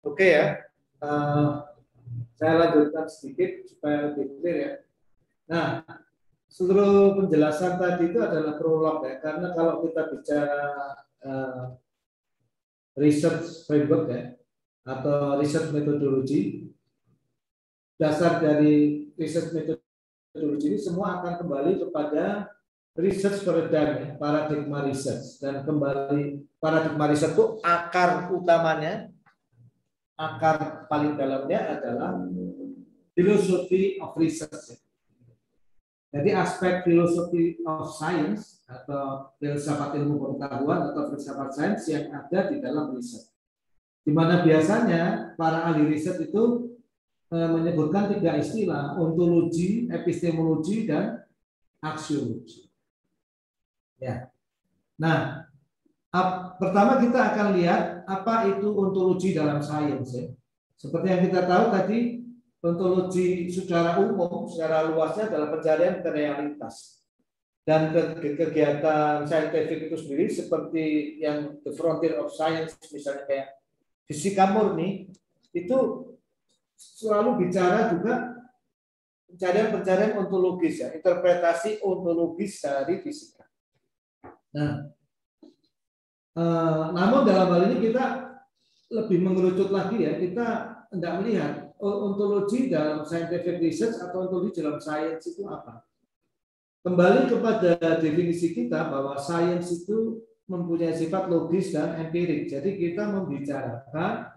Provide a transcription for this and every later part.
Oke ya, Eh, saya lanjutkan sedikit supaya lebih clear ya. Nah, seluruh penjelasan tadi itu adalah prolog ya, karena kalau kita bicara eh, research framework ya, atau research methodology, dasar dari research methodology ini semua akan kembali kepada research paradigma research, dan kembali paradigma research itu akar utamanya, akar paling dalamnya adalah philosophy of research. Jadi aspek philosophy of science atau filsafat ilmu pengetahuan atau filsafat sains yang ada di dalam riset. Di mana biasanya para ahli riset itu menyebutkan tiga istilah: ontologi, epistemologi, dan aksiologi. Ya. Nah, pertama kita akan lihat apa itu ontologi dalam sains. Ya. Seperti yang kita tahu tadi, ontologi secara umum, secara luasnya adalah pencarian ke realitas. Dan kegiatan saintifik itu sendiri seperti yang the frontier of science, misalnya kayak fisika murni, itu selalu bicara juga pencarian-pencarian ontologis ya, interpretasi ontologis dari fisika. Nah, namun dalam hal ini kita lebih mengerucut lagi ya, kita tidak melihat ontologi dalam scientific research atau ontologi dalam sains itu apa. Kembali kepada definisi kita bahwa sains itu mempunyai sifat logis dan empirik. Jadi kita membicarakan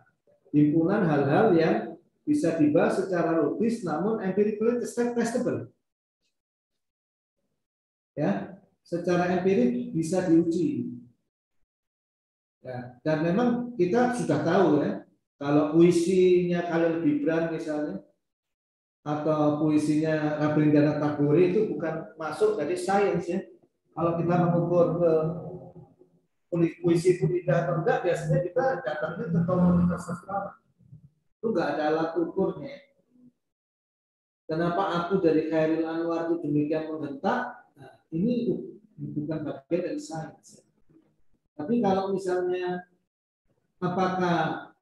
himpunan hal-hal yang bisa dibahas secara logis namun empirically testable. Ya, secara empirik bisa diuji. Ya, dan memang kita sudah tahu ya, kalau puisinya Khalil Gibran misalnya, atau puisinya Rabindranath Tagore itu bukan masuk dari sains ya. Kalau kita mengukur ke puisi itu indah atau enggak, biasanya kita datangnya ke komunitas sastra. Itu enggak ada alat ukurnya. Kenapa aku dari Khairil Anwar itu demikian menghentak? Nah, ini bukan bagian dari sains. Tapi kalau misalnya apakah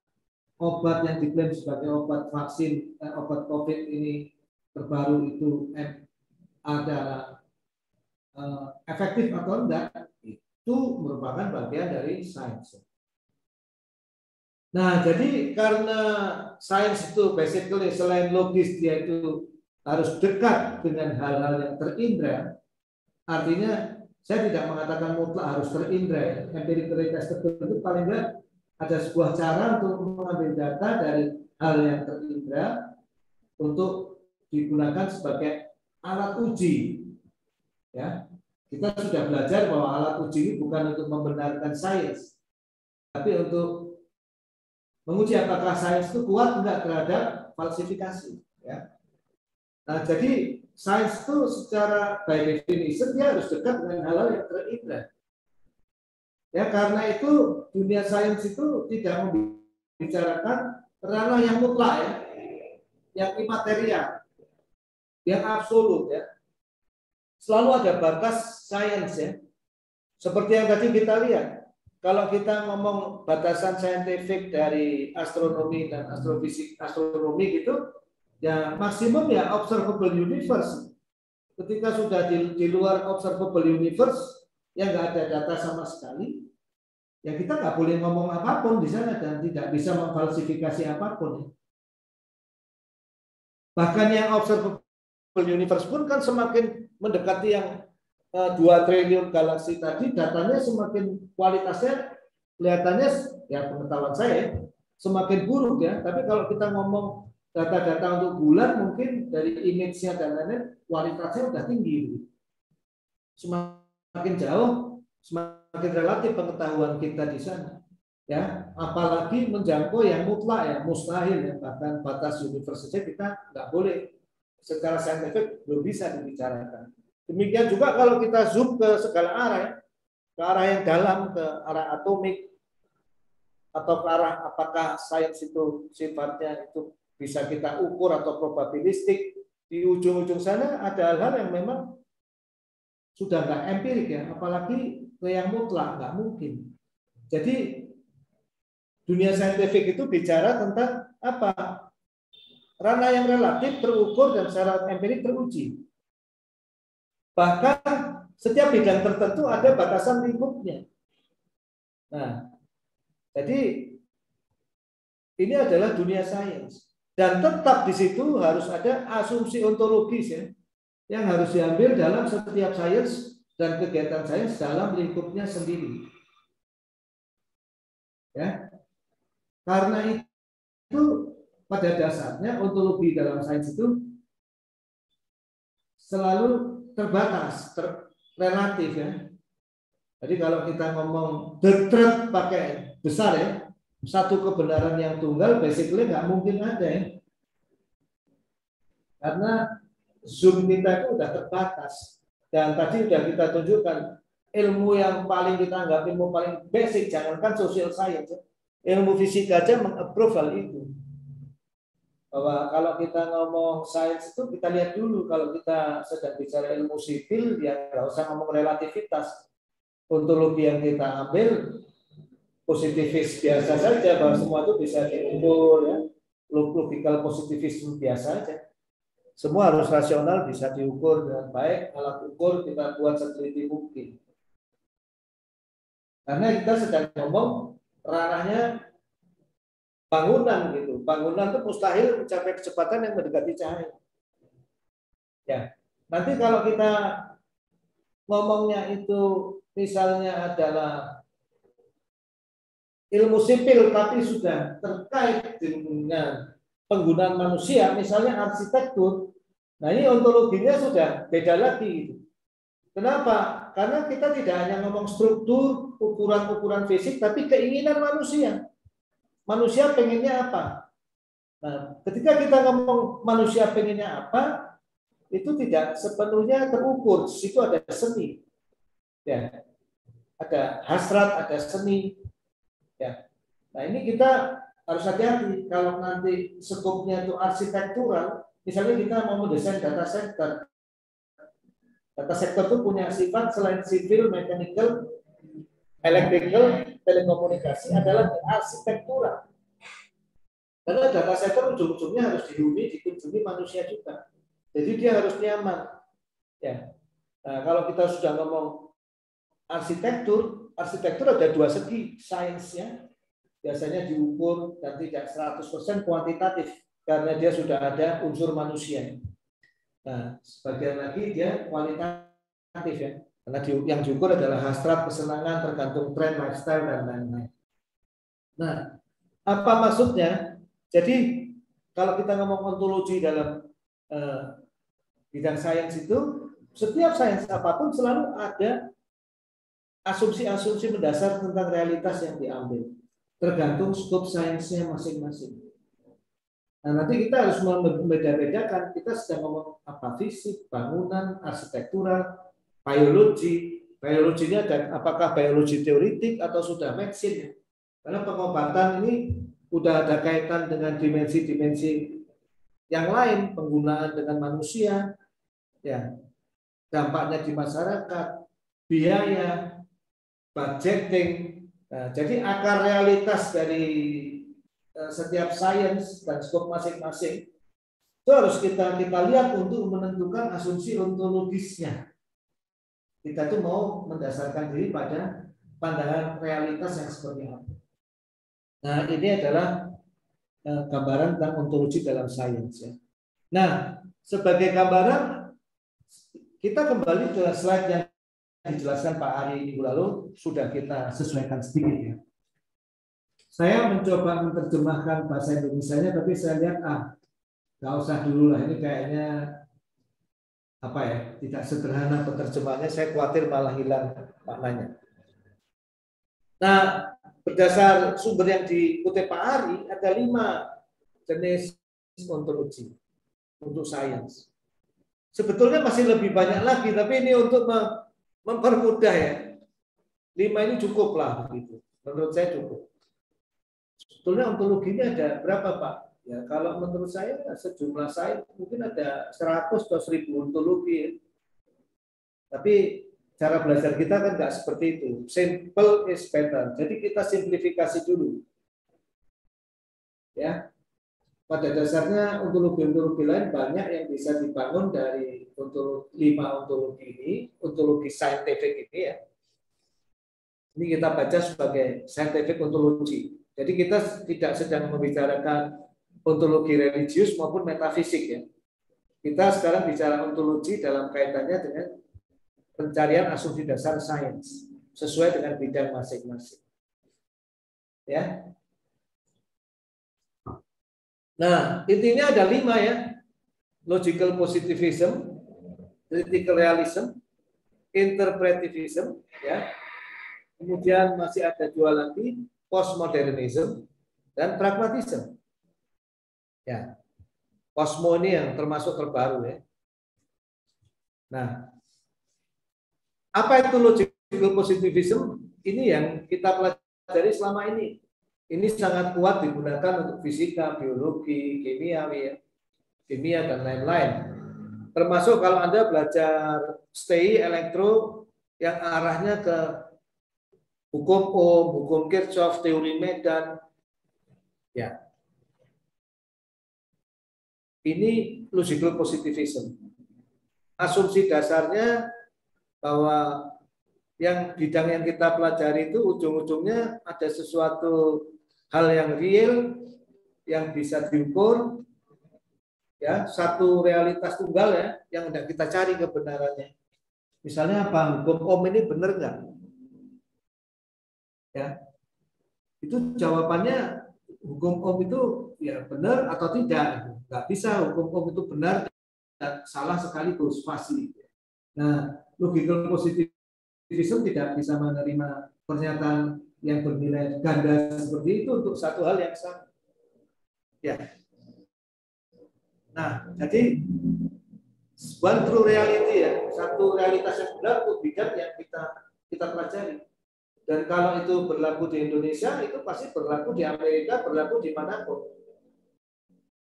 obat yang diklaim sebagai obat vaksin, obat COVID ini terbaru itu adalah efektif atau enggak, itu merupakan bagian dari sains. Nah, jadi karena sains itu basically selain logis, dia itu harus dekat dengan hal-hal yang terindra. Artinya saya tidak mengatakan mutlak harus terindra. Empirically testable itu paling enggak ada sebuah cara untuk mengambil data dari hal yang terindra untuk digunakan sebagai alat uji. Ya, kita sudah belajar bahwa alat uji ini bukan untuk membenarkan sains, tapi untuk menguji apakah sains itu kuat enggak terhadap falsifikasi. Ya. Nah, jadi sains itu secara by definition dia harus dekat dengan hal-hal yang terindra. Ya, karena itu dunia sains itu tidak membicarakan ranah yang mutlak ya, yang imaterial, yang absolut ya. Selalu ada batas sains ya. Seperti yang tadi kita lihat, kalau kita ngomong batasan saintifik dari astronomi dan astrofisik, astronomi gitu, ya maksimum ya observable universe. Ketika sudah di luar observable universe, yang nggak ada data sama sekali, ya kita nggak boleh ngomong apapun di sana dan tidak bisa memfalsifikasi apapun. Bahkan yang observable universe pun kan semakin mendekati yang 2 triliun galaksi tadi, datanya semakin kualitasnya kelihatannya ya pengetahuan saya semakin buruk ya. Tapi kalau kita ngomong data-data untuk bulan mungkin dari image-nya dan lain-lain kualitasnya udah tinggi. Semakin jauh semakin relatif pengetahuan kita di sana. Ya, apalagi menjangkau yang mutlak ya, mustahil ya, bahkan batas universe saja kita nggak boleh secara saintifik belum bisa dibicarakan. Demikian juga kalau kita zoom ke segala arah ya, ke arah yang dalam, ke arah atomik, atau ke arah apakah sains itu sifatnya itu bisa kita ukur atau probabilistik, di ujung-ujung sana ada hal-hal yang memang sudah nggak empirik ya, apalagi ke yang mutlak nggak mungkin. Jadi dunia saintifik itu bicara tentang apa? Ranah yang relatif terukur dan secara empirik teruji. Bahkan setiap bidang tertentu ada batasan lingkupnya. Nah, jadi ini adalah dunia sains. Dan tetap di situ harus ada asumsi ontologis ya, yang harus diambil dalam setiap sains dan kegiatan sains dalam lingkupnya sendiri. Ya, karena itu pada dasarnya ontologi dalam sains itu selalu terbatas, relatif ya. Jadi kalau kita ngomong the truth pakai besar ya, satu kebenaran yang tunggal basically nggak mungkin ada ya. Karena zoom kita itu udah terbatas. Dan tadi sudah kita tunjukkan ilmu yang paling kita anggap ilmu paling basic, jangankan social science, ilmu fisika aja meng-approve hal itu. Bahwa kalau kita ngomong sains itu kita lihat dulu, kalau kita sedang bicara ilmu sipil ya nggak usah ngomong relativitas. Ontologi yang kita ambil positivis biasa saja, bahwa semua itu bisa diukur ya, logical positivisme biasa aja. Semua harus rasional, bisa diukur dengan baik, alat ukur kita buat seteliti mungkin. Karena kita sedang ngomong ranahnya bangunan gitu. Bangunan itu mustahil mencapai kecepatan yang mendekati cahaya. Ya, nanti kalau kita ngomongnya itu misalnya adalah ilmu sipil tapi sudah terkait dengan penggunaan manusia, misalnya arsitektur. Nah, ini ontologinya sudah beda lagi. Kenapa? Karena kita tidak hanya ngomong struktur, ukuran-ukuran fisik, tapi keinginan manusia. Manusia pengennya apa? Nah, ketika kita ngomong manusia pengennya apa, itu tidak sepenuhnya terukur. Di situ ada seni. Ya. Ada hasrat, ada seni. Ya. Nah, ini kita harus hati-hati kalau nanti skopnya itu arsitektural, misalnya kita mau mendesain data center. Data center itu punya sifat selain sivil, mechanical, electrical, telekomunikasi adalah arsitektural. Karena data center ujung-ujungnya harus dikunjungi manusia juga. Jadi dia harus nyaman. Ya. Nah, kalau kita sudah ngomong arsitektur ada dua segi sainsnya. Biasanya diukur dan tidak 100% kuantitatif karena dia sudah ada unsur manusia. Nah, sebagian lagi dia kualitatif ya. Karena yang diukur adalah hasrat, kesenangan, tergantung tren, lifestyle dan lain-lain. Nah, apa maksudnya? Jadi kalau kita ngomong ontologi dalam bidang sains itu, setiap sains apapun selalu ada asumsi-asumsi mendasar tentang realitas yang diambil. Tergantung skop sainsnya masing-masing. Nah, nanti kita harus membeda-bedakan, kita sedang ngomong apa, fisik, bangunan, arsitektural, biologi. Biologinya ada apakah biologi teoritik atau sudah medicine. Karena pengobatan ini udah ada kaitan dengan dimensi-dimensi yang lain, penggunaan dengan manusia, ya, dampaknya di masyarakat, biaya, budgeting. Nah, jadi akar realitas dari setiap sains dan skop masing-masing itu harus kita lihat untuk menentukan asumsi ontologisnya. Kita tuh mau mendasarkan diri pada pandangan realitas yang seperti apa. Nah, ini adalah gambaran tentang ontologi dalam sains ya. Nah, sebagai gambaran kita kembali ke slide yang dijelaskan Pak Ari minggu lalu, sudah kita sesuaikan sedikit ya. Saya mencoba menerjemahkan bahasa Indonesianya, tapi saya lihat nggak usah dulu lah, ini kayaknya apa ya, tidak sederhana penerjemahannya, saya khawatir malah hilang maknanya. Nah, berdasar sumber yang dikutip Pak Ari, ada 5 jenis ontologi untuk sains. Sebetulnya masih lebih banyak lagi, tapi ini untuk mempermudah ya. 5 ini cukup lah begitu. Menurut saya cukup. Sebetulnya ontologinya ada berapa Pak? Ya, kalau menurut saya sejumlah sains mungkin ada 100 atau 1000 ontologi. Ya. Tapi cara belajar kita kan nggak seperti itu. Simple is better. Jadi kita simplifikasi dulu. Ya, pada dasarnya ontologi-ontologi lain banyak yang bisa dibangun dari lima ontologi ini, ontologi saintifik ini ya. Ini kita baca sebagai scientific ontologi. Jadi kita tidak sedang membicarakan ontologi religius maupun metafisik ya. Kita sekarang bicara ontologi dalam kaitannya dengan pencarian asumsi dasar sains sesuai dengan bidang masing-masing. Ya. Nah, intinya ada 5 ya. Logical positivism, critical realism, interpretivism ya. Kemudian masih ada 2 lagi, postmodernism dan pragmatism. Ya. Posmo ini yang termasuk terbaru ya. Nah, apa itu logical positivism? Ini yang kita pelajari selama ini. Ini sangat kuat digunakan untuk fisika, biologi, kimia dan lain-lain. Termasuk kalau Anda belajar STI elektro yang arahnya ke hukum Ohm, hukum Kirchhoff, teori medan. Ya. Ini logical positivism. Asumsi dasarnya bahwa yang bidang yang kita pelajari itu ujung-ujungnya ada sesuatu hal yang real yang bisa diukur ya, satu realitas tunggal ya yang hendak kita cari kebenarannya. Misalnya apa? Hukum Ohm ini benar nggak? Ya. Itu jawabannya hukum Ohm itu ya benar atau tidak. Nggak bisa hukum Ohm itu benar dan salah sekaligus pasti. Nah, logical positivism tidak bisa menerima pernyataan yang bernilai ganda seperti itu untuk satu hal yang sama. Ya. Nah, jadi one true reality ya, satu realitas yang benar untuk bidang yang kita pelajari. Dan kalau itu berlaku di Indonesia, itu pasti berlaku di Amerika, berlaku di manapun.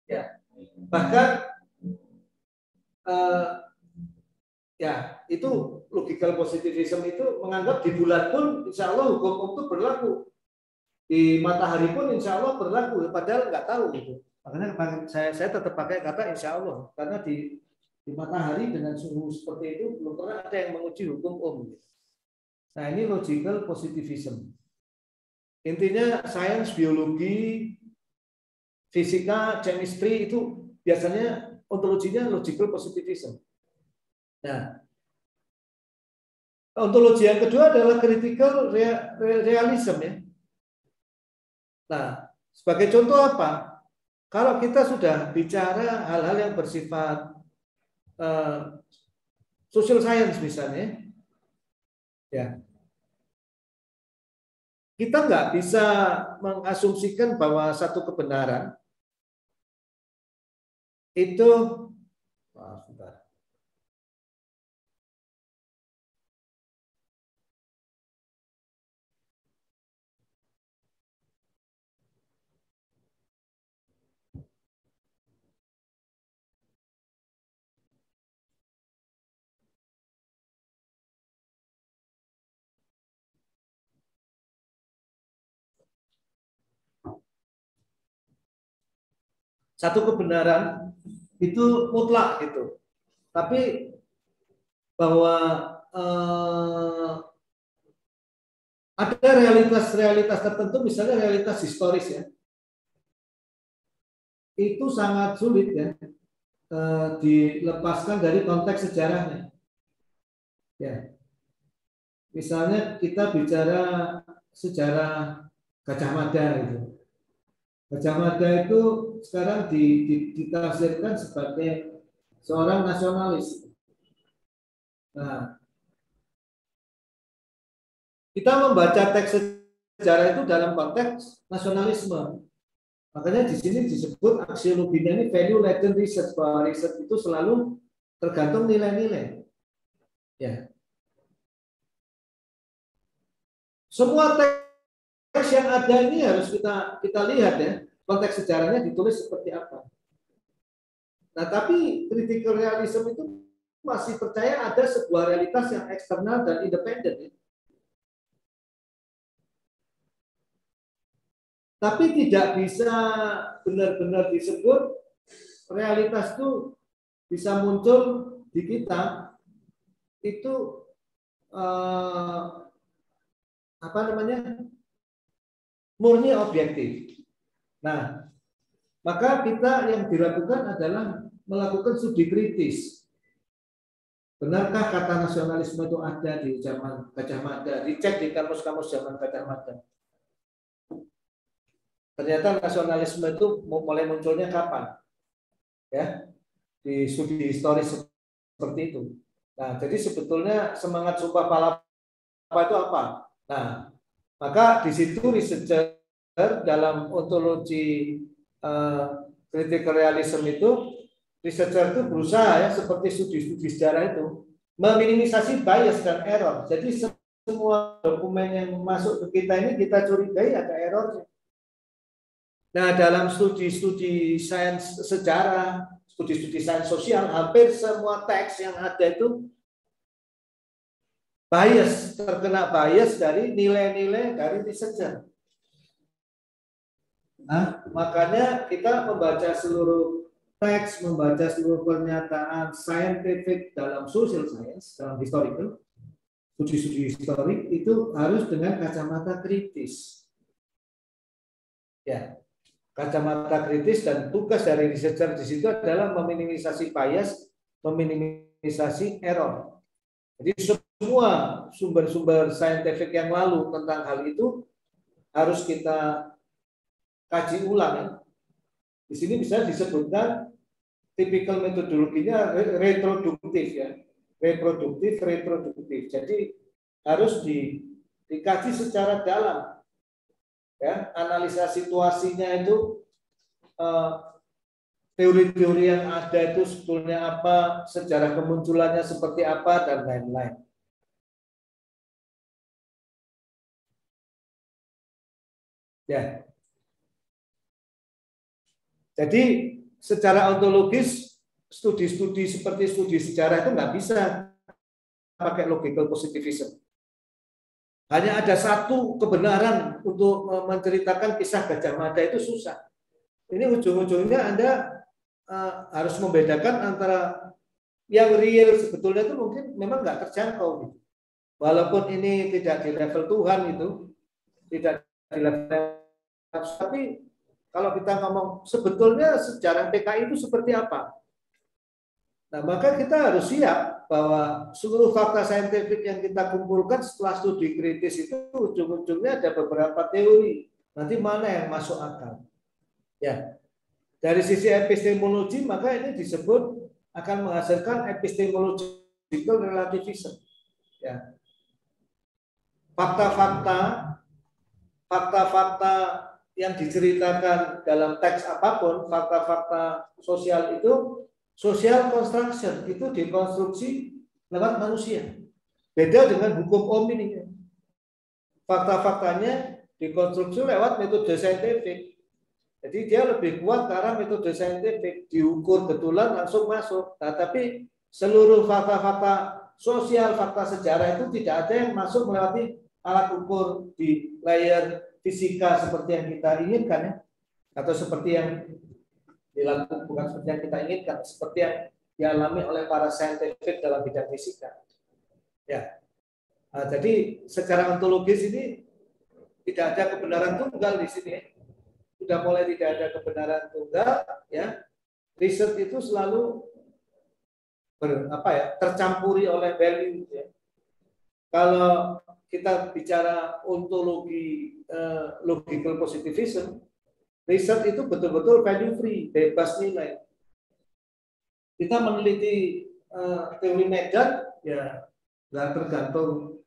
Ya, bahkan ya itu logical positivism itu menganggap di bulan pun insya Allah hukum itu berlaku, di matahari pun insya Allah berlaku, padahal nggak tahu gitu. Makanya saya tetap pakai kata insya Allah karena di matahari dengan suhu seperti itu belum pernah ada yang menguji hukum Ohm. Nah ini logical positivism. Intinya sains, biologi, fisika, chemistry itu biasanya ontologinya logical positivism. Nah, ontologi yang kedua adalah critical realism ya. Nah, sebagai contoh apa? Kalau kita sudah bicara hal-hal yang bersifat social science misalnya, ya, kita nggak bisa mengasumsikan bahwa satu kebenaran itu satu kebenaran itu mutlak gitu. Tapi bahwa ada realitas-realitas tertentu, misalnya realitas historis ya, itu sangat sulit ya dilepaskan dari konteks sejarahnya. Ya, misalnya kita bicara sejarah Gajah Mada gitu. Gajah Mada itu sekarang ditafsirkan sebagai seorang nasionalis. Nah, kita membaca teks sejarah itu dalam konteks nasionalisme. Makanya di sini disebut aksiologinya ini value laden research, bahwa riset itu selalu tergantung nilai-nilai. Ya. Semua teks yang ada ini harus kita lihat ya, konteks sejarahnya ditulis seperti apa. Nah, tapi critical realism itu masih percaya ada sebuah realitas yang eksternal dan independen. Ya. Tapi tidak bisa benar-benar disebut realitas itu bisa muncul di kita itu apa namanya, murni objektif. Nah, maka kita yang dilakukan adalah melakukan studi kritis. Benarkah kata nasionalisme itu ada di zaman Gajah Mada? Dicek di kamus-kamus zaman Gajah Mada. Ternyata nasionalisme itu mulai munculnya kapan? Ya, di studi historis seperti itu. Nah, jadi sebetulnya semangat Sumpah Palapa itu apa? Nah, maka di situ researcher dalam ontologi critical realism itu, researcher itu berusaha ya seperti studi-studi sejarah itu meminimisasi bias dan error. Jadi semua dokumen yang masuk ke kita ini kita curigai ada errornya. Nah, dalam studi-studi sains sejarah, studi-studi sains sosial, hampir semua teks yang ada itu bias, terkena bias dari nilai-nilai dari researcher. Nah, makanya kita membaca seluruh teks, membaca seluruh pernyataan scientific dalam social science, dalam historical, studi-studi historik itu harus dengan kacamata kritis. Ya, kacamata kritis, dan tugas dari researcher di situ adalah meminimisasi bias, meminimisasi error. Jadi semua sumber-sumber saintifik yang lalu tentang hal itu harus kita kaji ulang. Ya. Di sini bisa disebutkan tipikal metodologinya retroduktif ya, retroduktif. Jadi harus dikaji secara dalam. Ya, analisa situasinya itu, teori-teori yang ada itu sebetulnya apa, sejarah kemunculannya seperti apa, dan lain-lain. Ya. Jadi secara ontologis studi-studi seperti studi sejarah itu nggak bisa pakai logical positivism. Hanya ada satu kebenaran untuk menceritakan kisah Gajah Mada itu susah. Ini ujung-ujungnya Anda harus membedakan antara yang real sebetulnya itu mungkin memang nggak terjangkau gitu. Walaupun ini tidak di level Tuhan itu, tidak di level, tapi kalau kita ngomong sebetulnya sejarah PKI itu seperti apa? Nah, maka kita harus siap bahwa seluruh fakta saintifik yang kita kumpulkan setelah studi kritis itu ujung-ujungnya ada beberapa teori. Nanti mana yang masuk akal? Ya. Dari sisi epistemologi maka ini disebut akan menghasilkan epistemological relativism. Ya. Fakta-fakta yang diceritakan dalam teks apapun, fakta-fakta sosial itu, social construction itu dikonstruksi lewat manusia. Beda dengan hukum Ohm ini. Fakta-faktanya dikonstruksi lewat metode saintifik. Jadi dia lebih kuat karena metode saintifik, diukur betulan langsung masuk. Nah, tapi seluruh fakta-fakta sosial, fakta sejarah itu tidak ada yang masuk melewati alat ukur di layer fisika seperti yang kita inginkan ya, atau seperti yang dilakukan, bukan seperti yang kita inginkan, seperti yang dialami oleh para saintifik dalam bidang fisika. Ya, nah, jadi secara ontologis ini tidak ada kebenaran tunggal di sini. Sudah mulai tidak ada kebenaran tunggal, ya. Riset itu selalu tercampuri oleh value. Ya. Kalau kita bicara ontologi logical positivism, riset itu betul-betul value free, bebas nilai. Kita meneliti teori medan, ya nggak tergantung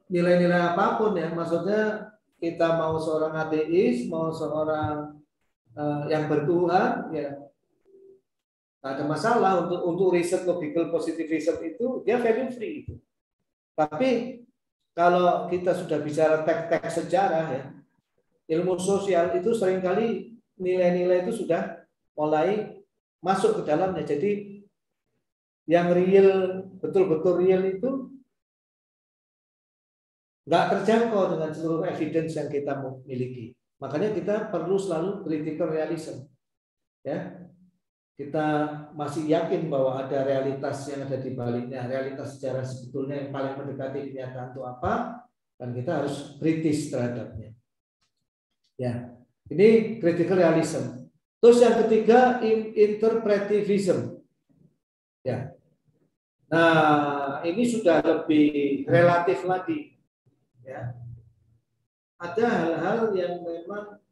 nilai-nilai apapun ya. Maksudnya kita mau seorang ateis, mau seorang yang bertuhan, ya nggak ada masalah untuk riset logical positivism itu dia value free. Tapi kalau kita sudah bicara teks-teks sejarah ya, ilmu sosial itu seringkali nilai-nilai itu sudah mulai masuk ke dalamnya. Jadi yang real, betul-betul real itu nggak terjangkau dengan seluruh evidence yang kita miliki. Makanya kita perlu selalu critical realism. Ya, kita masih yakin bahwa ada realitas yang ada di baliknya, realitas sejarah sebetulnya yang paling mendekati kenyataan itu apa, dan kita harus kritis terhadapnya. Ya, ini critical realism. Terus yang ketiga, interpretivism. Ya. Nah, ini sudah lebih relatif lagi. Ya. Ada hal-hal yang memang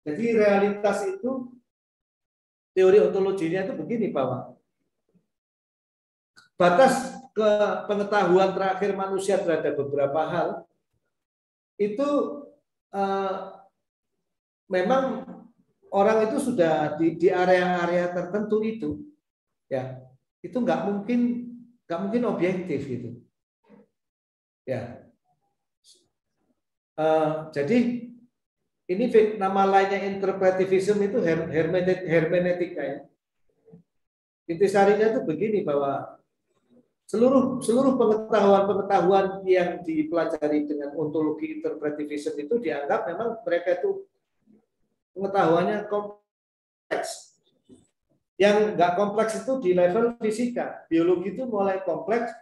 jadi realitas itu, teori ontologinya itu begini, Pak. Batas ke pengetahuan terakhir manusia terhadap beberapa hal itu memang orang itu sudah di area-area tertentu itu, ya, itu nggak mungkin objektif gitu, ya. Jadi ini nama lainnya interpretivism itu hermeneutika, ya. Intisarinya itu begini, bahwa seluruh pengetahuan yang dipelajari dengan ontologi interpretivism itu dianggap memang mereka itu pengetahuannya kompleks. Yang nggak kompleks itu di level fisika, biologi itu mulai kompleks,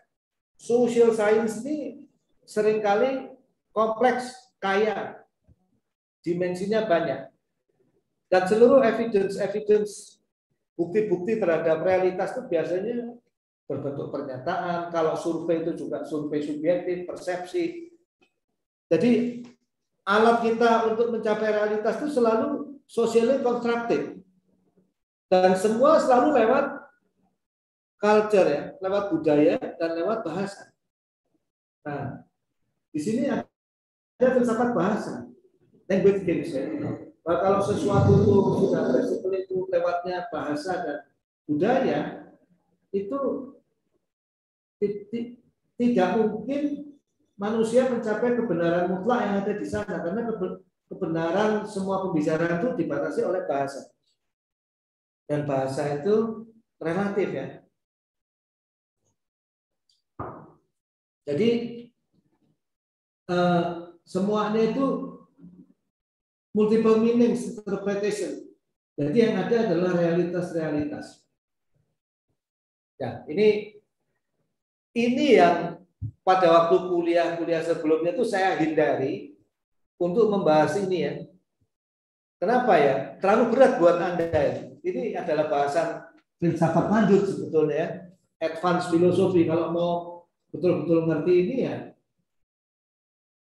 social science ini seringkali kompleks, kaya, dimensinya banyak, dan seluruh evidence bukti-bukti terhadap realitas itu biasanya berbentuk pernyataan. Kalau survei itu juga survei subjektif, persepsi. Jadi alat kita untuk mencapai realitas itu selalu socially constructed, dan semua selalu lewat culture, ya, lewat budaya dan lewat bahasa. Nah, di sini ada filsafat bahasa, language games, ya. Nah, kalau sesuatu itu sudah prinsipal itu lewatnya bahasa dan budaya, itu tidak mungkin manusia mencapai kebenaran mutlak yang ada di sana, karena kebenaran semua pembicaraan itu dibatasi oleh bahasa, dan bahasa itu relatif, ya. Jadi semuanya itu multiple meaning interpretation. Jadi yang ada adalah realitas-realitas. Ya, ini yang pada waktu kuliah sebelumnya itu saya hindari untuk membahas ini, ya. Kenapa, ya? Terlalu berat buat Anda. Ini adalah bahasan filsafat lanjut sebetulnya, ya. Advanced filosofi. Kalau mau betul-betul ngerti ini, ya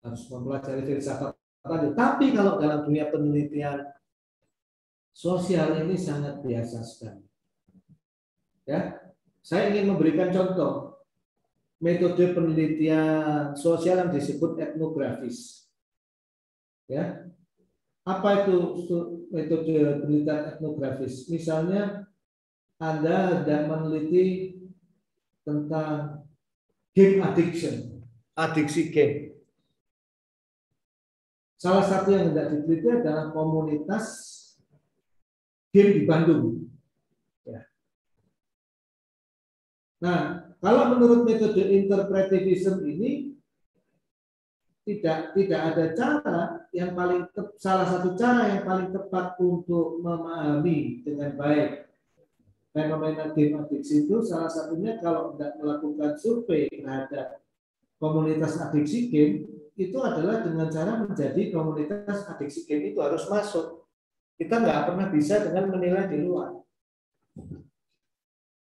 harus mempelajari filsafat lanjut. Tapi kalau dalam dunia penelitian sosial ini sangat biasa sekali. Ya, saya ingin memberikan contoh metode penelitian sosial yang disebut etnografis. Ya, apa itu metode penelitian etnografis? Misalnya Anda hendak meneliti tentang game addiction, adiksi game. Salah satu yang hendak diteliti adalah komunitas game di Bandung. Ya. Nah, kalau menurut metode interpretivism ini tidak ada cara yang paling salah satu cara yang paling tepat untuk memahami dengan baik fenomena game adiksi itu, salah satunya kalau tidak melakukan survei terhadap komunitas adiksi game, itu adalah dengan cara menjadi komunitas adiksi game itu harus masuk. Kita nggak pernah bisa dengan menilai di luar.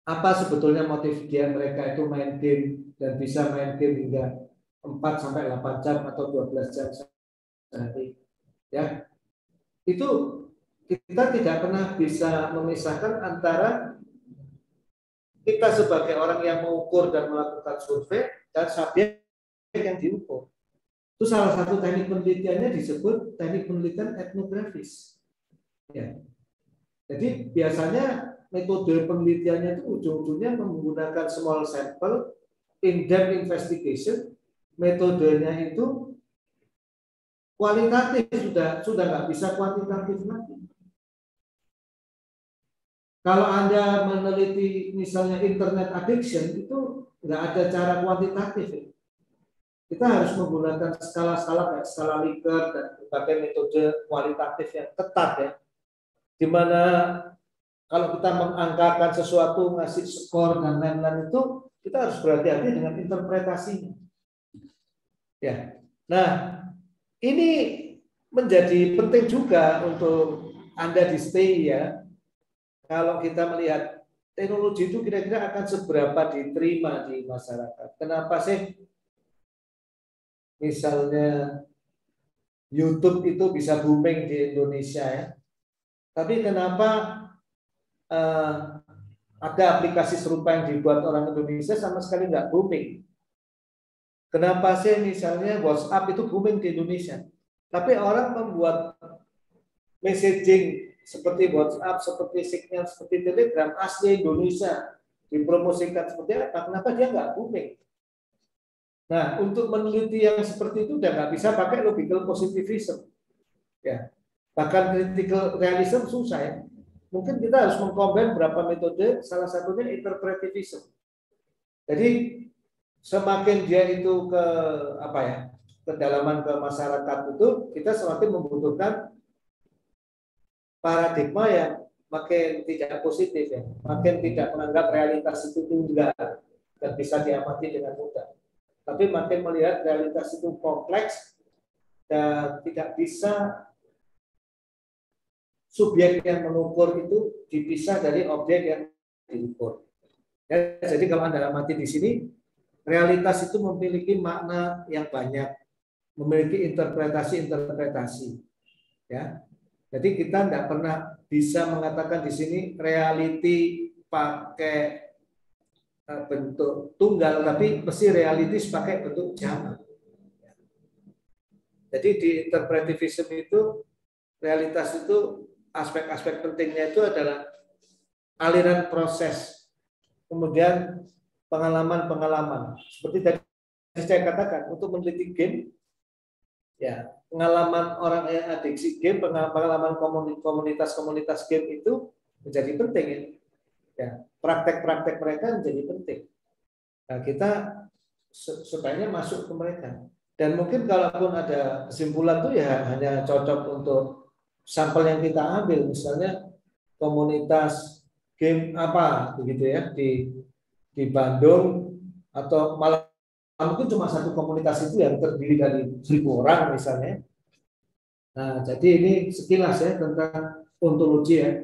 Apa sebetulnya motif dia mereka itu main game dan bisa main game hingga 4-8 jam atau 12 jam sehari, ya. Itu kita tidak pernah bisa memisahkan antara kita sebagai orang yang mengukur dan melakukan survei dan subjek yang diukur. Itu salah satu teknik penelitiannya disebut teknik penelitian etnografis. Ya. Jadi biasanya metode penelitiannya itu ujung-ujungnya menggunakan small sample, in-depth investigation. Metodenya itu kualitatif, sudah nggak bisa kuantitatif lagi. Kalau Anda meneliti misalnya internet addiction itu nggak ada cara kuantitatif ya. Kita harus menggunakan skala-skala kayak skala Likert dan berbagai metode kualitatif yang ketat ya. Di mana kalau kita mengangkakan sesuatu, ngasih skor dan lain-lain itu kita harus berhati-hati dengan interpretasinya. Ya. Nah, ini menjadi penting juga untuk Anda di stay ya. Kalau kita melihat teknologi itu kira-kira akan seberapa diterima di masyarakat. Kenapa sih misalnya YouTube itu bisa booming di Indonesia ya? Tapi kenapa ada aplikasi serupa yang dibuat orang Indonesia sama sekali nggak booming? Kenapa sih misalnya WhatsApp itu booming di Indonesia? Tapi orang membuat messaging seperti WhatsApp, seperti Signal, seperti Telegram asli Indonesia dipromosikan seperti apa? Kenapa dia nggak booming? Nah, untuk meneliti yang seperti itu udah nggak bisa pakai logical positivism, ya. Bahkan critical realism susah ya. Mungkin kita harus mengkombin beberapa metode, salah satunya interpretivism. Jadi semakin dia itu ke apa ya, kedalaman ke masyarakat itu, kita semakin membutuhkan paradigma yang makin tidak positif ya, makin tidak menganggap realitas itu tunggal dan bisa diamati dengan mudah. Tapi makin melihat realitas itu kompleks dan tidak bisa subjek yang mengukur itu dipisah dari objek yang diukur. Ya, jadi kalau Anda amati di sini, realitas itu memiliki makna yang banyak, memiliki interpretasi-interpretasi. Ya, jadi kita tidak pernah bisa mengatakan di sini reality pakai bentuk tunggal, tapi mesti realitis pakai bentuk jamak. Jadi di interpretivism itu realitas itu aspek-aspek pentingnya itu adalah aliran proses, kemudian pengalaman-pengalaman. Seperti tadi saya katakan, untuk meneliti game, ya pengalaman orang yang adiksi game, pengalaman komunitas-komunitas game itu menjadi penting ya. Ya, praktek-praktek mereka menjadi penting. Nah, kita sebaiknya masuk ke mereka. Dan mungkin kalaupun ada kesimpulan tuh ya hanya cocok untuk sampel yang kita ambil, misalnya komunitas game apa begitu ya di Bandung, atau malah mungkin cuma satu komunitas itu yang terdiri dari 1.000 orang misalnya. Nah, jadi ini sekilas ya tentang ontologi ya,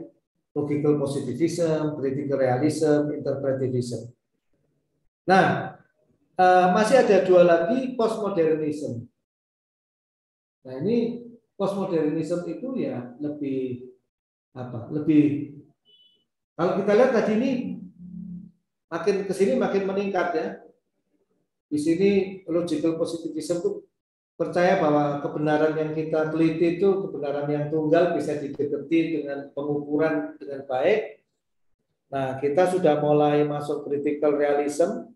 logical positivism, critical realism, interpretivism. Nah, masih ada dua lagi, postmodernism. Nah, ini postmodernism itu ya lebih apa? Lebih, kalau kita lihat tadi ini makin ke sini makin meningkat ya. Di sini logical positivism itu percaya bahwa kebenaran yang kita teliti itu kebenaran yang tunggal, bisa didekati dengan pengukuran dengan baik. Nah, kita sudah mulai masuk critical realism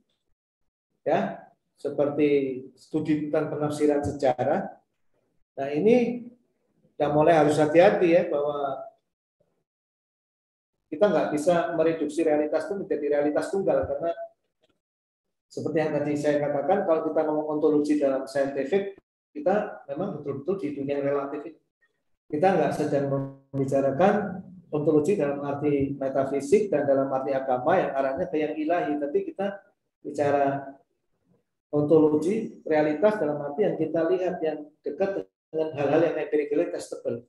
ya, seperti studi tentang penafsiran sejarah. Nah, ini yang mulai harus hati-hati ya, bahwa kita nggak bisa mereduksi realitas itu menjadi realitas tunggal, karena seperti yang tadi saya katakan, kalau kita ngomong ontologi dalam saintifik, kita memang betul-betul di dunia relatif. Kita nggak sedang membicarakan ontologi dalam arti metafisik dan dalam arti agama yang arahnya ke yang ilahi, tapi kita bicara ontologi realitas dalam arti yang kita lihat, yang dekat dengan hal-hal yang empirically testable.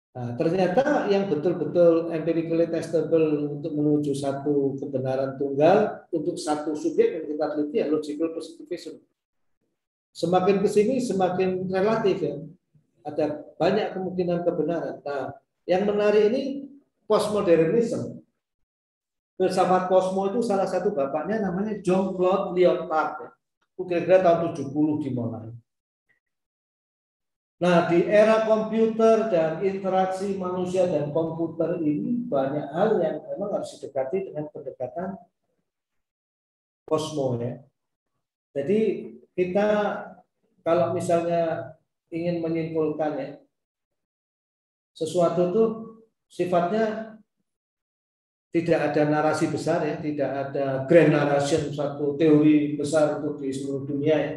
Nah, ternyata yang betul-betul empirically testable untuk menuju satu kebenaran tunggal untuk satu subjek yang kita teliti ya logical positivism. Semakin ke sini semakin relatif ya. Ada banyak kemungkinan kebenaran. Nah, yang menarik ini postmodernism. Filsafat kosmo itu salah satu bapaknya namanya Jean-Claude Lyotard. Itu kira-kira tahun 70 dimulai. Nah, di era komputer dan interaksi manusia dan komputer ini banyak hal yang memang harus didekati dengan pendekatan kosmo ya. Jadi kita kalau misalnya ingin menyimpulkan ya, sesuatu itu sifatnya tidak ada narasi besar ya, tidak ada grand narration satu teori besar untuk di seluruh dunia ya.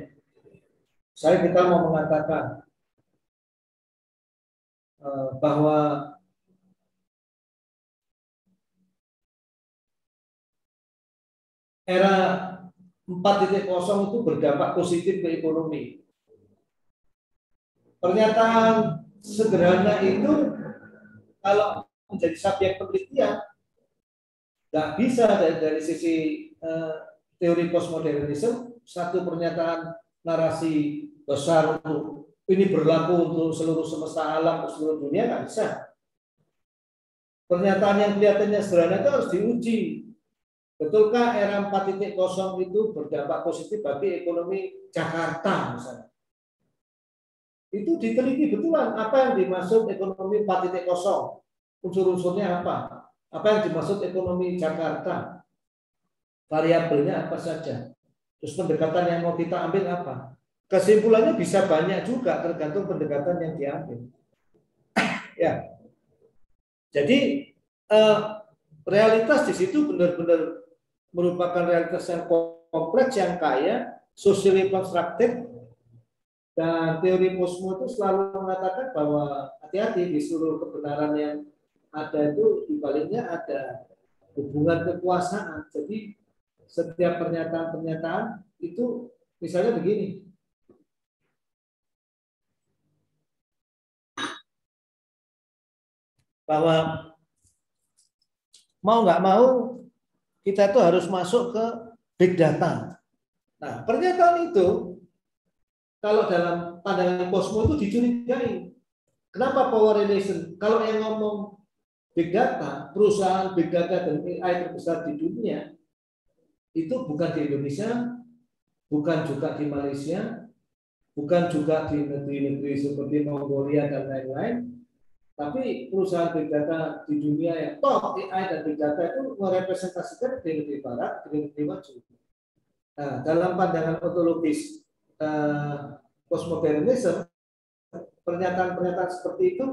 Saya kita mau mengatakan bahwa era 4.0 itu berdampak positif ke ekonomi. Pernyataan sederhana itu kalau menjadi subjek penelitian nggak bisa dari sisi teori postmodernisme satu pernyataan narasi besar untuk ini berlaku untuk seluruh semesta alam, untuk seluruh dunia, nggak bisa. Pernyataan yang kelihatannya sederhana itu harus diuji. Betulkah era 4.0 itu berdampak positif bagi ekonomi Jakarta misalnya? Itu diteliti betulan apa yang dimaksud ekonomi 4.0, unsur-unsurnya apa? Apa yang dimaksud ekonomi Jakarta? Variabelnya apa saja? Terus pendekatan yang mau kita ambil apa? Kesimpulannya bisa banyak juga tergantung pendekatan yang diambil. Ya. Jadi realitas di situ benar-benar merupakan realitas yang kompleks, yang kaya, socially constructed, dan teori posmo itu selalu mengatakan bahwa hati-hati di seluruh kebenaran yang ada itu di baliknya ada hubungan kekuasaan. Jadi setiap pernyataan-pernyataan itu misalnya begini. Bahwa mau nggak mau kita itu harus masuk ke big data. Nah, pernyataan itu kalau dalam pandangan posmo itu dicurigai. Kenapa power relation? Kalau yang ngomong big data, perusahaan big data dan AI terbesar di dunia itu bukan di Indonesia, bukan juga di Malaysia, bukan juga di negeri-negeri seperti Mongolia dan lain-lain, tapi perusahaan big data di dunia yang top AI dan big data itu merepresentasikan negeri barat, negeri maju. Nah, dalam pandangan ontologis postmodernisme, pernyataan-pernyataan seperti itu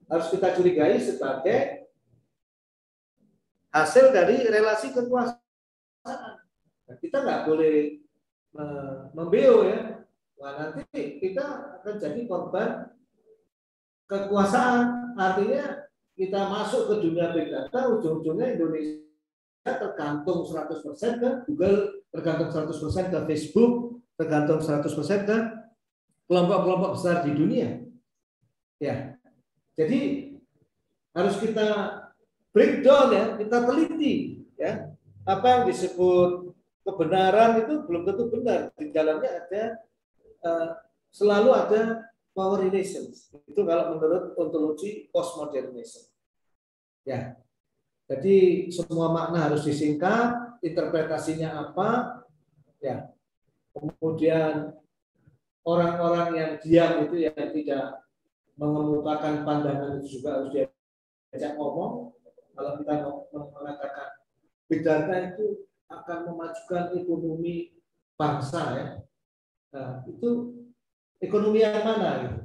harus kita curigai sebagai hasil dari relasi kekuasaan. Nah, kita nggak boleh membeo ya. Wah, nanti kita akan jadi korban kekuasaan. Artinya kita masuk ke dunia big data, ujung-ujungnya Indonesia tergantung 100% ke Google, tergantung 100% ke Facebook, tergantung 100% ke kelompok-kelompok besar di dunia. Ya. Jadi harus kita breakdown ya, kita teliti ya. Apa yang disebut kebenaran itu belum tentu benar. Di dalamnya ada selalu ada power relations. Itu kalau menurut ontologi postmodernisme. Ya. Jadi semua makna harus disingkat, interpretasinya apa, ya. Kemudian orang-orang yang diam itu yang tidak mengemukakan pandangan itu juga harus diajak ngomong. Kalau kita mengatakan big data itu akan memajukan ekonomi bangsa ya, nah, itu ekonomi yang mana? Gitu.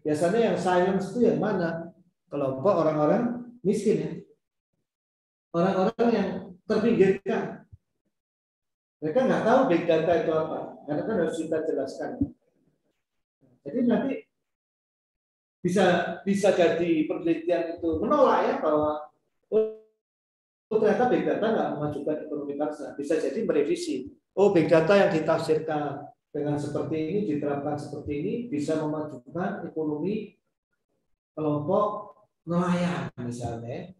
Biasanya yang science itu yang mana? Kelompok orang-orang miskin ya. Orang-orang yang terpinggirkan. Mereka nggak tahu big data itu apa. Karena kan harus kita jelaskan. Jadi nanti bisa jadi penelitian itu menolak ya bahwa ternyata big data nggak memajukan ekonomi bangsa. Bisa jadi merevisi. Oh, big data yang ditafsirkan dengan seperti ini, diterapkan seperti ini, bisa memajukan ekonomi kelompok nelayan misalnya.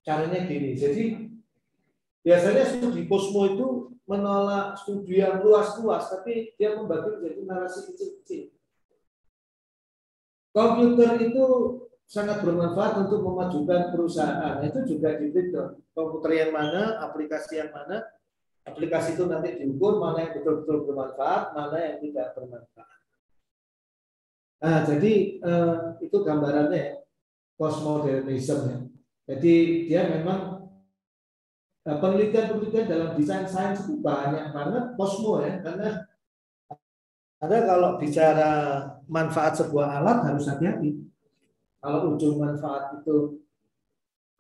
Caranya gini. Jadi biasanya studi posmo itu menolak studi yang luas-luas, tapi dia membagi menjadi narasi kecil-kecil. Komputer itu sangat bermanfaat untuk memajukan perusahaan. Itu juga di-breakdown. Komputer yang mana, aplikasi yang mana. Aplikasi itu nanti diukur mana yang betul-betul bermanfaat, mana yang tidak bermanfaat. Nah, jadi itu gambarannya postmodernisme. Jadi dia memang penelitian-penelitian dalam desain sains itu banyak banget posmo ya, karena ada kalau bicara manfaat sebuah alat harus hati-hati. Kalau ujung manfaat itu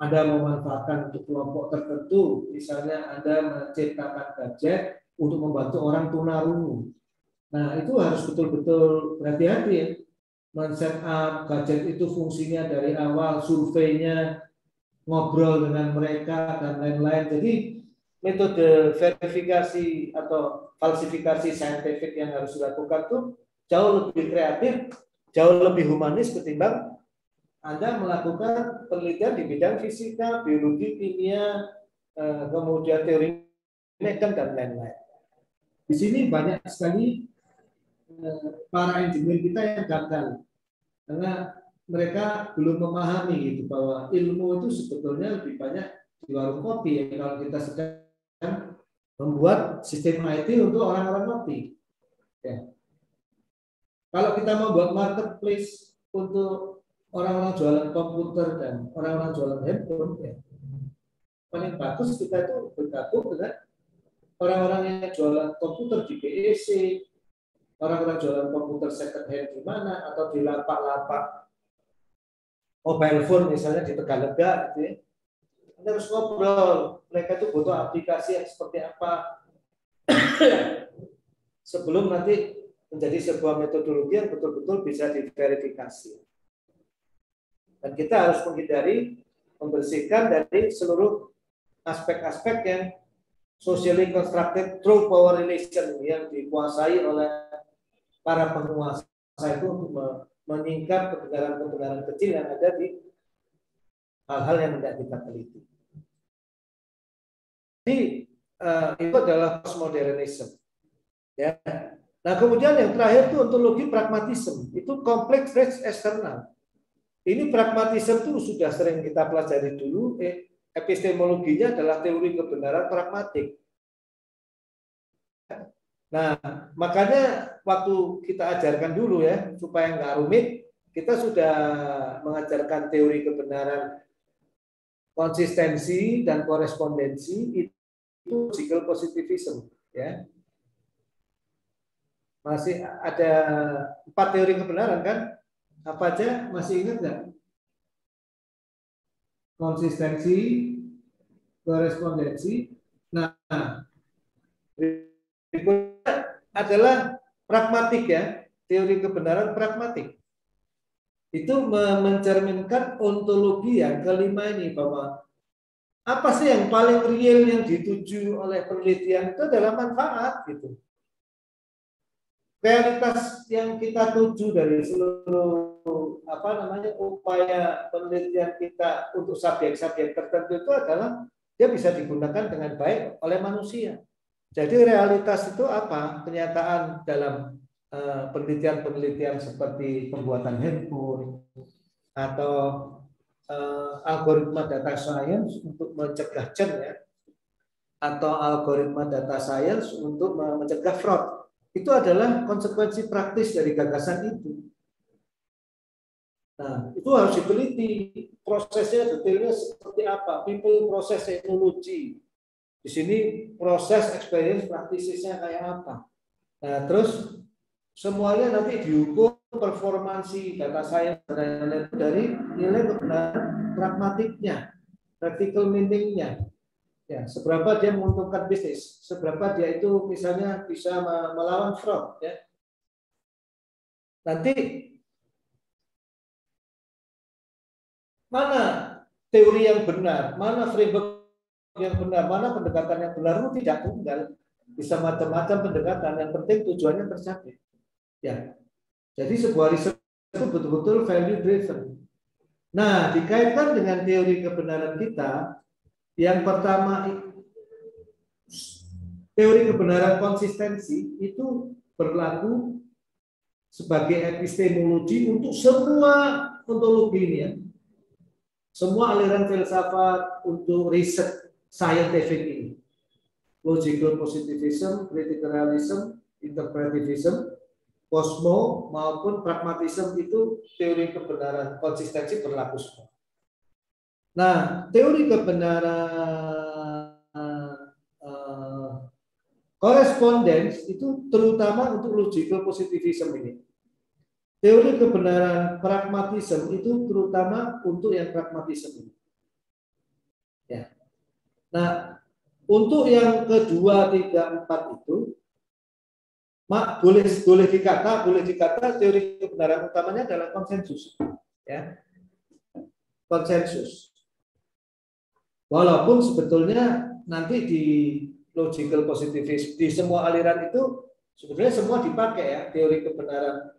Anda memanfaatkan untuk kelompok tertentu, misalnya Anda menciptakan gadget untuk membantu orang tunarungu. Nah, itu harus betul-betul berhati-hati ya. Men-set up gadget itu fungsinya dari awal, surveinya, ngobrol dengan mereka, dan lain-lain. Jadi, metode verifikasi atau falsifikasi saintifik yang harus dilakukan itu jauh lebih kreatif, jauh lebih humanis ketimbang Anda melakukan penelitian di bidang fisika, biologi, kimia, kemudian teori mekanik dan lain-lain. Di sini banyak sekali para engineer kita yang gagal karena mereka belum memahami gitu bahwa ilmu itu sebetulnya lebih banyak di warung kopi ya, kalau kita sedang membuat sistem IT untuk orang-orang kopi. Ya. Kalau kita membuat marketplace untuk orang-orang jualan komputer dan orang-orang jualan handphone, ya, paling bagus kita itu bergabung dengan orang-orang yang jualan komputer di BEC, orang-orang jualan komputer second hand di mana, atau di lapak-lapak mobile phone misalnya di Tegalega, gitu ya. Anda harus ngobrol, mereka itu butuh aplikasi yang seperti apa, sebelum nanti menjadi sebuah metodologi yang betul-betul bisa diverifikasi. Dan kita harus menghindari membersihkan dari seluruh aspek-aspek yang socially constructed through power relation yang dikuasai oleh para penguasa itu untuk menyingkap kebenaran-kebenaran kecil yang ada di hal-hal yang tidak kita teliti. Jadi itu adalah postmodernism. Ya. Nah kemudian yang terakhir itu ontologi pragmatisme, itu kompleks res eksternal. Ini pragmatisme itu sudah sering kita pelajari dulu. Epistemologinya adalah teori kebenaran pragmatik. Nah, makanya waktu kita ajarkan dulu ya, supaya nggak rumit, kita sudah mengajarkan teori kebenaran konsistensi dan korespondensi, itu logical positivism. Ya. Masih ada 4 teori kebenaran kan? Apa aja? Masih ingat nggak? Konsistensi, korespondensi. Nah, berikutnya adalah pragmatik ya, teori kebenaran pragmatik. Itu mencerminkan ontologi yang kelima ini, bahwa apa sih yang paling real yang dituju oleh penelitian itu adalah manfaat gitu. Realitas yang kita tuju dari seluruh upaya penelitian kita untuk subjek-subjek tertentu itu adalah dia bisa digunakan dengan baik oleh manusia. Jadi realitas itu apa? Kenyataan dalam penelitian-penelitian seperti pembuatan handphone atau algoritma data science untuk mencegah CEN ya, atau algoritma data science untuk mencegah fraud. Itu adalah konsekuensi praktis dari gagasan itu. Nah, itu harus diteliti prosesnya detailnya seperti apa, people process technology. Di sini proses experience praktisnya kayak apa. Nah, terus semuanya nanti diukur performansi data science dari nilai kebenaran pragmatiknya, practical meaning-nya. Ya, seberapa dia menguntungkan bisnis, seberapa dia itu misalnya bisa melawan fraud. Ya. Nanti mana teori yang benar, mana framework yang benar, mana pendekatan yang benar, itu tidak tunggal. Bisa macam-macam pendekatan, yang penting tujuannya tercapai. Ya, jadi sebuah riset itu betul-betul value driven. Nah, dikaitkan dengan teori kebenaran kita, yang pertama teori kebenaran konsistensi itu berlaku sebagai epistemologi untuk semua ontologi ini ya. Semua aliran filsafat untuk riset scientific ini. Logical positivism, critical realism, interpretivism, kosmo maupun pragmatisme itu teori kebenaran konsistensi berlaku semua. Nah, teori kebenaran correspondence itu terutama untuk logical positivism ini. Teori kebenaran pragmatisme itu terutama untuk yang pragmatisme ini. Nah, untuk yang kedua, tiga, empat itu, boleh dikata teori kebenaran utamanya adalah konsensus, ya, konsensus. Walaupun sebetulnya nanti di logical positivism di semua aliran itu sebetulnya semua dipakai ya, teori kebenaran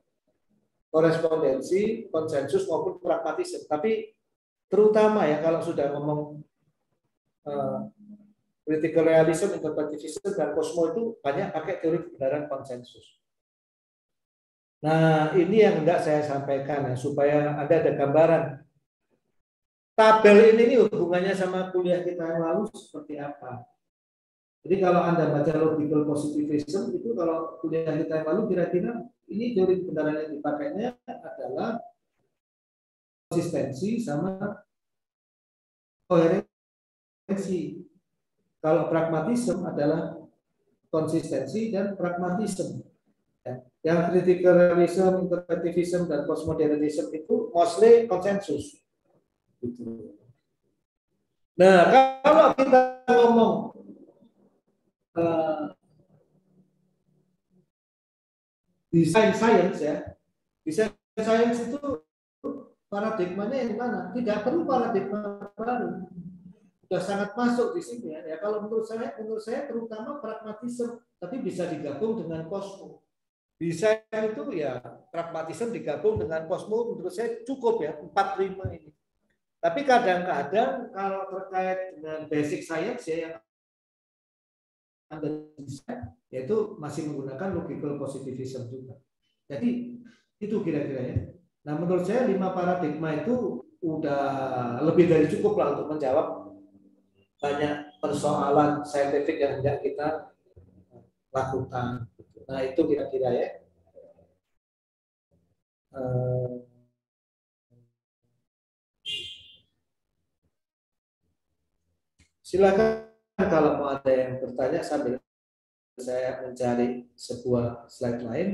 korespondensi, konsensus maupun pragmatisme. Tapi terutama ya kalau sudah ngomong critical realism, interpretivism, dan kosmo itu banyak pakai teori kebenaran konsensus. Nah, ini yang hendak saya sampaikan ya, supaya Anda ada gambaran. Tabel ini hubungannya sama kuliah kita yang lalu seperti apa. Jadi kalau Anda baca logical positivism, itu kalau kuliah kita yang lalu kira-kira ini teori kebenaran yang dipakainya adalah konsistensi sama koherensi. Kalau pragmatisme adalah konsistensi dan pragmatisme. Yang critical realism, interpretivism, dan postmodernism itu mostly konsensus. Nah, kalau kita ngomong desain science ya, desain science itu paradigmanya yang mana? Tidak perlu paradigma baru. Sudah sangat masuk di sini ya. Ya kalau menurut saya terutama pragmatisme, tapi bisa digabung dengan kosmo. Desain itu ya pragmatisme digabung dengan kosmo menurut saya cukup ya 4-5 ini. Tapi kadang-kadang kalau terkait dengan basic science ya yang Anda desain, yaitu masih menggunakan logical positivism juga. Jadi itu kira-kira ya. Nah menurut saya 5 paradigma itu udah lebih dari cukup lah untuk menjawab banyak persoalan saintifik yang hendak kita lakukan. Nah itu kira-kira ya. Silakan kalau mau ada yang bertanya sambil saya mencari sebuah slide lain.